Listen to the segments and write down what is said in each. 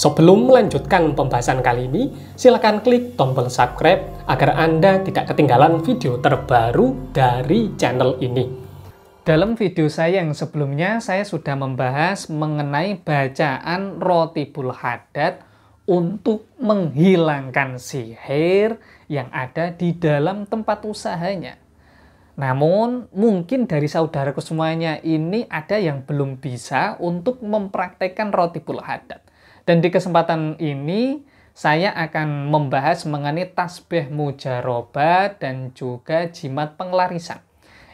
Sebelum melanjutkan pembahasan kali ini, silakan klik tombol subscribe agar Anda tidak ketinggalan video terbaru dari channel ini. Dalam video saya yang sebelumnya, saya sudah membahas mengenai bacaan Rotibul Haddad untuk menghilangkan sihir yang ada di dalam tempat usahanya. Namun, mungkin dari saudaraku semuanya ini ada yang belum bisa untuk mempraktekkan Rotibul Haddad. Dan di kesempatan ini, saya akan membahas mengenai tasbih mujarobah dan juga jimat penglarisan.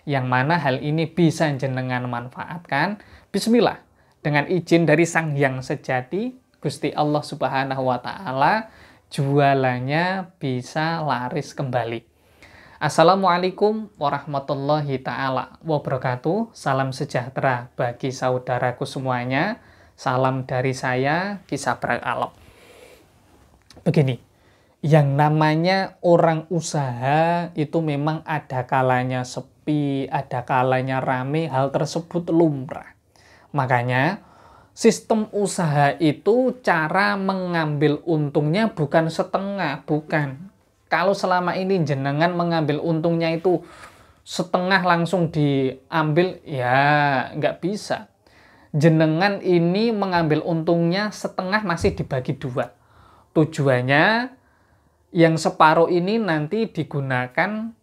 Yang mana hal ini bisa jenengan manfaatkan. Bismillah, dengan izin dari Sang Hyang Sejati, Gusti Allah Subhanahu wa Ta'ala, jualannya bisa laris kembali. Assalamualaikum warahmatullahi ta'ala wabarakatuh. Salam sejahtera bagi saudaraku semuanya. Salam dari saya, Ki Sabrak Alam. Begini, yang namanya orang usaha itu memang ada kalanya sepi, ada kalanya rame, hal tersebut lumrah. Makanya, sistem usaha itu cara mengambil untungnya bukan setengah, bukan. Kalau selama ini jenengan mengambil untungnya itu setengah langsung diambil, ya nggak bisa. Jenengan ini mengambil untungnya setengah masih dibagi dua. Tujuannya yang separuh ini nanti digunakan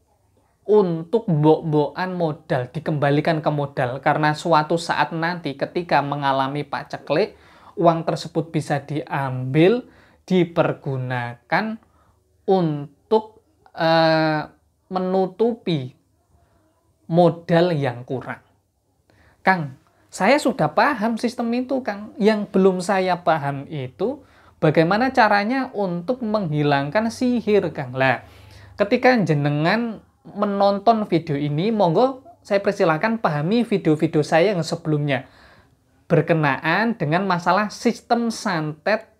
untuk mbok-mbokan modal, dikembalikan ke modal. Karena suatu saat nanti ketika mengalami paceklik, uang tersebut bisa diambil, dipergunakan untuk menutupi modal yang kurang. Kang, saya sudah paham sistem itu, Kang. Yang belum saya paham itu bagaimana caranya untuk menghilangkan sihir, Kang. Lah, ketika jenengan menonton video ini, monggo saya persilakan pahami video-video saya yang sebelumnya berkenaan dengan masalah sistem santet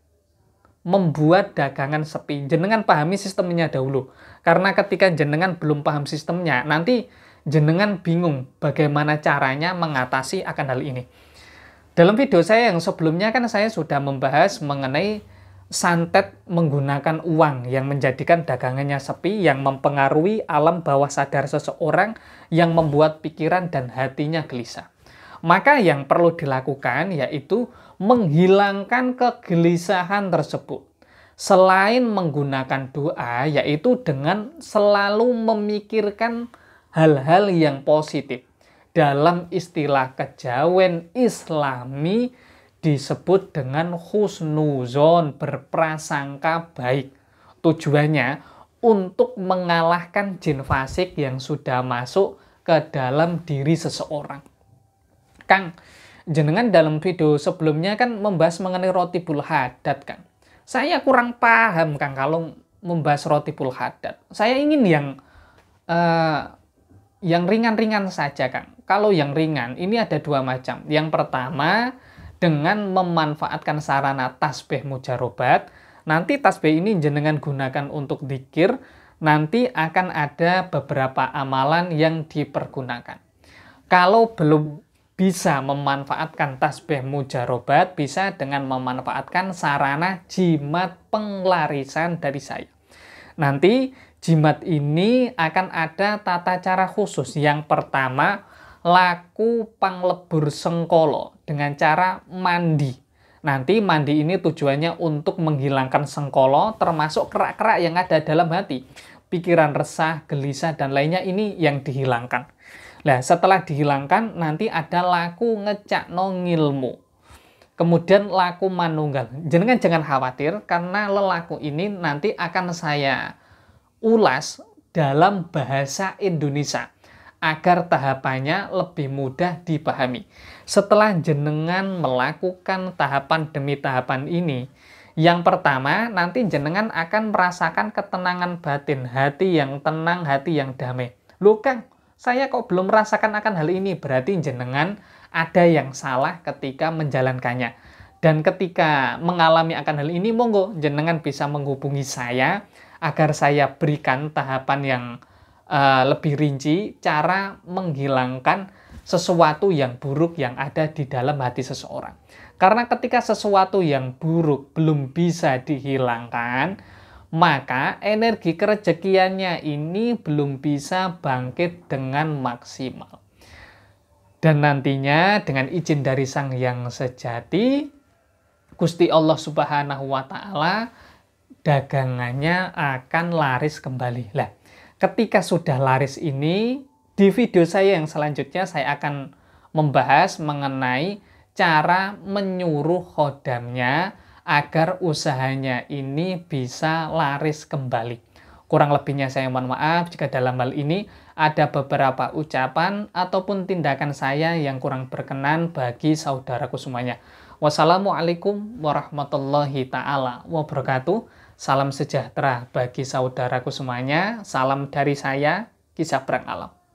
membuat dagangan sepi. Jenengan pahami sistemnya dahulu. Karena ketika jenengan belum paham sistemnya, nanti jenengan bingung bagaimana caranya mengatasi akan hal ini. Dalam video saya yang sebelumnya kan saya sudah membahas mengenai santet menggunakan uang yang menjadikan dagangannya sepi, yang mempengaruhi alam bawah sadar seseorang, yang membuat pikiran dan hatinya gelisah. Maka yang perlu dilakukan yaitu menghilangkan kegelisahan tersebut. Selain menggunakan doa, yaitu dengan selalu memikirkan hal-hal yang positif. Dalam istilah kejawen Islami disebut dengan husnuzon, berprasangka baik. Tujuannya untuk mengalahkan jin fasik yang sudah masuk ke dalam diri seseorang. Kang, jenengan dalam video sebelumnya kan membahas mengenai Rotibul Haddad, Kang. Saya kurang paham, Kang, kalau membahas Rotibul Haddad. Saya ingin yang ringan-ringan saja, Kang. Kalau yang ringan, ini ada dua macam. Yang pertama, dengan memanfaatkan sarana tasbih mujarobat. Nanti tasbih ini jenengan gunakan untuk dzikir. Nanti akan ada beberapa amalan yang dipergunakan. Kalau belum bisa memanfaatkan tasbih mujarobat, bisa dengan memanfaatkan sarana jimat penglarisan dari saya. Nanti jimat ini akan ada tata cara khusus. Yang pertama, laku panglebur sengkolo dengan cara mandi. Nanti mandi ini tujuannya untuk menghilangkan sengkolo, termasuk kerak-kerak yang ada dalam hati. Pikiran resah, gelisah, dan lainnya ini yang dihilangkan. Nah, setelah dihilangkan, nanti ada laku ngecakno ngilmu. Kemudian laku manunggal. Jangan khawatir, karena lelaku ini nanti akan saya ulas dalam bahasa Indonesia agar tahapannya lebih mudah dipahami. Setelah jenengan melakukan tahapan demi tahapan ini, yang pertama nanti jenengan akan merasakan ketenangan batin, hati yang tenang, hati yang damai. Loh, Kang, saya kok belum merasakan akan hal ini? Berarti jenengan ada yang salah ketika menjalankannya. Dan ketika mengalami akan hal ini, monggo jenengan bisa menghubungi saya agar saya berikan tahapan yang lebih rinci cara menghilangkan sesuatu yang buruk yang ada di dalam hati seseorang. Karena ketika sesuatu yang buruk belum bisa dihilangkan, maka energi kerejekiannya ini belum bisa bangkit dengan maksimal. Dan nantinya dengan izin dari Sang Yang Sejati, Gusti Allah Subhanahu wa Ta'ala, dagangannya akan laris kembali. Lah, ketika sudah laris ini, di video saya yang selanjutnya saya akan membahas mengenai cara menyuruh khodamnya agar usahanya ini bisa laris kembali. Kurang lebihnya saya mohon maaf jika dalam hal ini ada beberapa ucapan ataupun tindakan saya yang kurang berkenan bagi saudaraku semuanya. Wassalamualaikum warahmatullahi ta'ala wabarakatuh. Salam sejahtera bagi saudaraku semuanya. Salam dari saya, Ki Sabrang Alam.